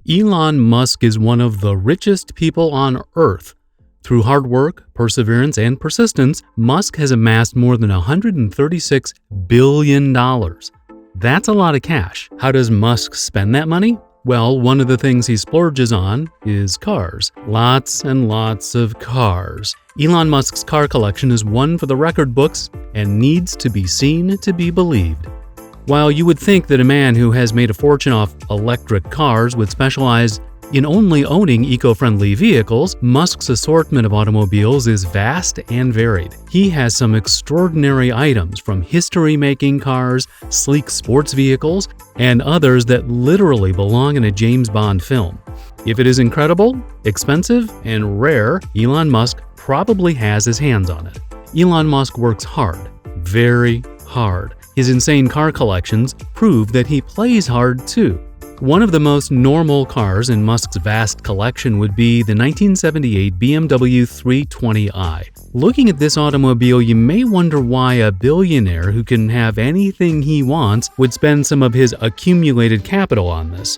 Elon Musk is one of the richest people on Earth. Through hard work, perseverance, and persistence, Musk has amassed more than $136 billion. That's a lot of cash. How does Musk spend that money? Well, one of the things he splurges on is cars. Lots and lots of cars. Elon Musk's car collection is one for the record books and needs to be seen to be believed. While you would think that a man who has made a fortune off electric cars would specialize in only owning eco-friendly vehicles, Musk's assortment of automobiles is vast and varied. He has some extraordinary items, from history-making cars, sleek sports vehicles, and others that literally belong in a James Bond film. If it is incredible, expensive, and rare, Elon Musk probably has his hands on it. Elon Musk works hard, very hard. His insane car collections prove that he plays hard too. One of the most normal cars in Musk's vast collection would be the 1978 BMW 320i. Looking at this automobile, you may wonder why a billionaire who can have anything he wants would spend some of his accumulated capital on this.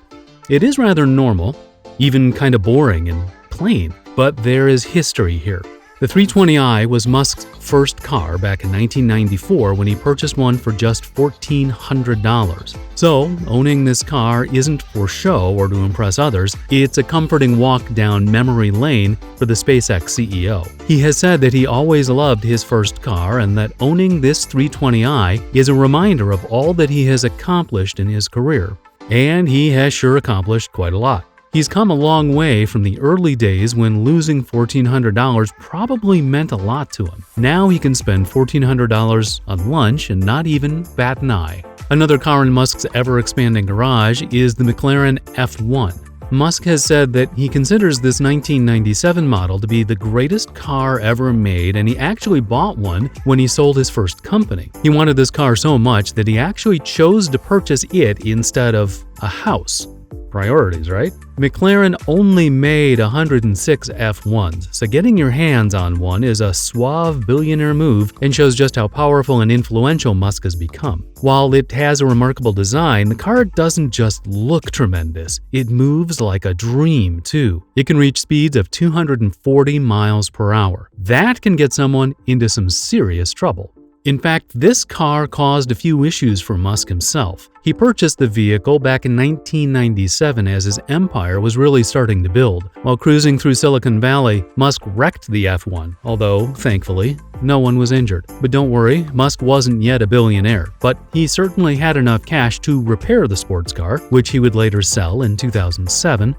It is rather normal, even kind of boring and plain, but there is history here. The 320i was Musk's first car back in 1994 when he purchased one for just $1,400. So, owning this car isn't for show or to impress others, it's a comforting walk down memory lane for the SpaceX CEO. He has said that he always loved his first car and that owning this 320i is a reminder of all that he has accomplished in his career. And he has sure accomplished quite a lot. He's come a long way from the early days when losing $1,400 probably meant a lot to him. Now he can spend $1,400 on lunch and not even bat an eye. Another car in Musk's ever-expanding garage is the McLaren F1. Musk has said that he considers this 1997 model to be the greatest car ever made, and he actually bought one when he sold his first company. He wanted this car so much that he actually chose to purchase it instead of a house. Priorities, right? McLaren only made 106 F1s, so getting your hands on one is a suave billionaire move and shows just how powerful and influential Musk has become. While it has a remarkable design, the car doesn't just look tremendous, it moves like a dream too. It can reach speeds of 240 miles per hour. That can get someone into some serious trouble. In fact, this car caused a few issues for Musk himself. He purchased the vehicle back in 1997 as his empire was really starting to build. While cruising through Silicon Valley, Musk wrecked the F1, although, thankfully, no one was injured. But don't worry, Musk wasn't yet a billionaire, but he certainly had enough cash to repair the sports car, which he would later sell in 2007.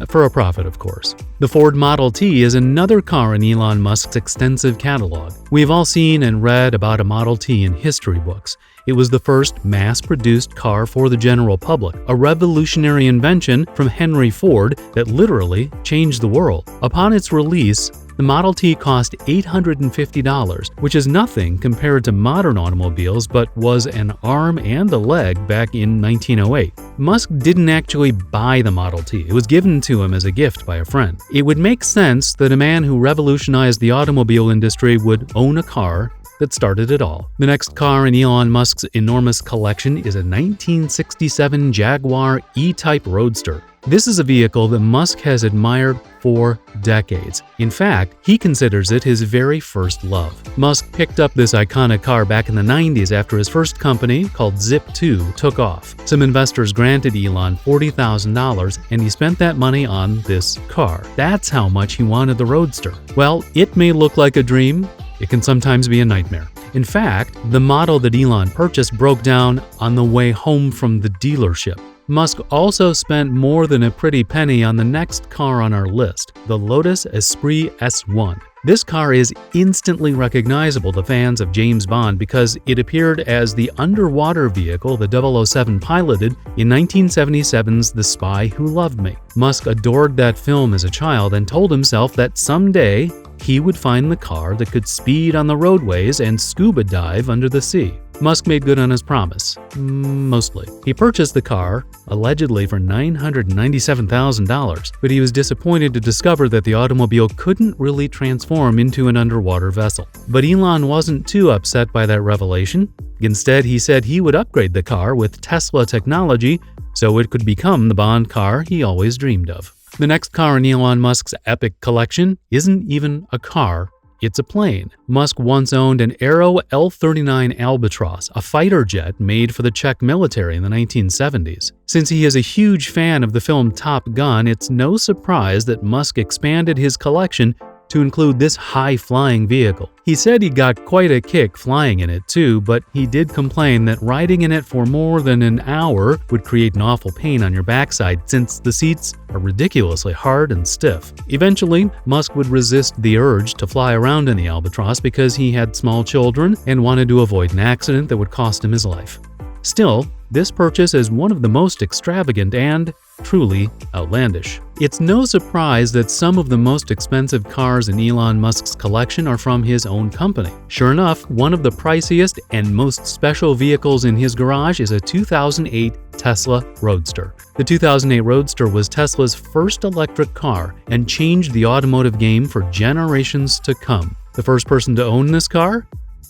For a profit, of course. The Ford Model T is another car in Elon Musk's extensive catalog. We've all seen and read about a Model T in history books. It was the first mass-produced car for the general public, a revolutionary invention from Henry Ford that literally changed the world. Upon its release, the Model T cost $850, which is nothing compared to modern automobiles, but was an arm and a leg back in 1908. Musk didn't actually buy the Model T, it was given to him as a gift by a friend. It would make sense that a man who revolutionized the automobile industry would own a car that started it all. The next car in Elon Musk's enormous collection is a 1967 Jaguar E-Type Roadster. This is a vehicle that Musk has admired for decades. In fact, he considers it his very first love. Musk picked up this iconic car back in the 90s after his first company, called Zip2, took off. Some investors granted Elon $40,000, and he spent that money on this car. That's how much he wanted the Roadster. Well, it may look like a dream. It can sometimes be a nightmare. In fact, the model that Elon purchased broke down on the way home from the dealership. Musk also spent more than a pretty penny on the next car on our list, the Lotus Esprit S1. This car is instantly recognizable to fans of James Bond because it appeared as the underwater vehicle the 007 piloted in 1977's The Spy Who Loved Me. Musk adored that film as a child and told himself that someday he would find the car that could speed on the roadways and scuba dive under the sea. Musk made good on his promise. Mostly. He purchased the car, allegedly for $997,000, but he was disappointed to discover that the automobile couldn't really transform into an underwater vessel. But Elon wasn't too upset by that revelation. Instead, he said he would upgrade the car with Tesla technology so it could become the Bond car he always dreamed of. The next car in Elon Musk's epic collection isn't even a car. It's a plane. Musk once owned an Aero L-39 Albatross, a fighter jet made for the Czech military in the 1970s. Since he is a huge fan of the film Top Gun, it's no surprise that Musk expanded his collection to include this high-flying vehicle. He said he got quite a kick flying in it too, but he did complain that riding in it for more than an hour would create an awful pain on your backside since the seats are ridiculously hard and stiff. Eventually, Musk would resist the urge to fly around in the Albatross because he had small children and wanted to avoid an accident that would cost him his life. Still, this purchase is one of the most extravagant and truly outlandish. It's no surprise that some of the most expensive cars in Elon Musk's collection are from his own company. Sure enough, one of the priciest and most special vehicles in his garage is a 2008 Tesla Roadster. The 2008 Roadster was Tesla's first electric car and changed the automotive game for generations to come. The first person to own this car?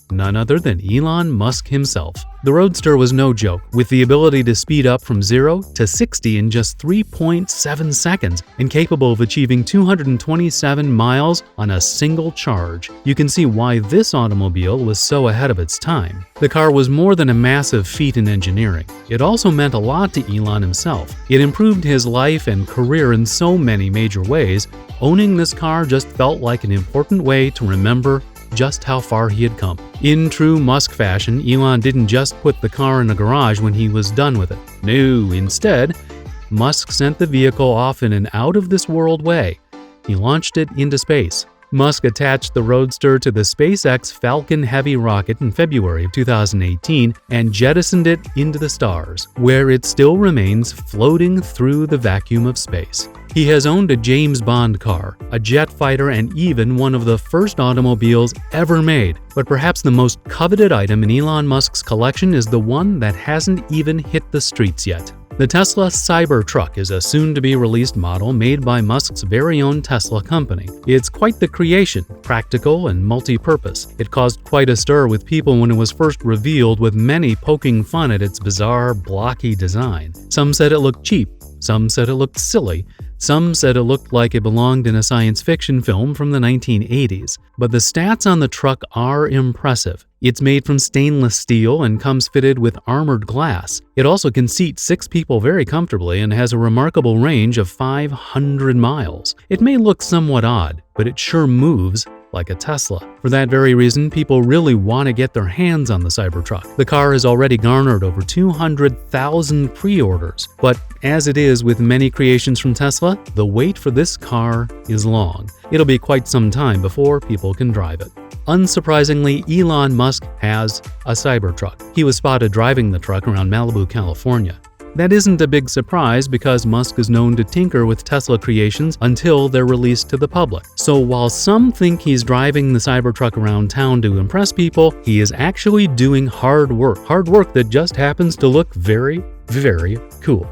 None other than Elon Musk himself. The Roadster was no joke, with the ability to speed up from 0 to 60 in just 3.7 seconds and capable of achieving 227 miles on a single charge. You can see why this automobile was so ahead of its time. The car was more than a massive feat in engineering. It also meant a lot to Elon himself. It improved his life and career in so many major ways. Owning this car just felt like an important way to remember just how far he had come. In true Musk fashion, Elon didn't just put the car in a garage when he was done with it. No, instead, Musk sent the vehicle off in an out-of-this-world way. He launched it into space. Musk attached the Roadster to the SpaceX Falcon Heavy rocket in February of 2018 and jettisoned it into the stars, where it still remains floating through the vacuum of space. He has owned a James Bond car, a jet fighter, and even one of the first automobiles ever made. But perhaps the most coveted item in Elon Musk's collection is the one that hasn't even hit the streets yet. The Tesla Cybertruck is a soon-to-be-released model made by Musk's very own Tesla company. It's quite the creation, practical and multi-purpose. It caused quite a stir with people when it was first revealed, with many poking fun at its bizarre, blocky design. Some said it looked cheap, some said it looked silly, some said it looked like it belonged in a science fiction film from the 1980s. But the stats on the truck are impressive. It's made from stainless steel and comes fitted with armored glass. It also can seat 6 people very comfortably and has a remarkable range of 500 miles. It may look somewhat odd, but it sure moves like a Tesla. For that very reason, people really want to get their hands on the Cybertruck. The car has already garnered over 200,000 pre-orders, but as it is with many creations from Tesla, the wait for this car is long. It'll be quite some time before people can drive it. Unsurprisingly, Elon Musk has a Cybertruck. He was spotted driving the truck around Malibu, California. That isn't a big surprise because Musk is known to tinker with Tesla creations until they're released to the public. So while some think he's driving the Cybertruck around town to impress people, he is actually doing hard work that just happens to look very, very cool.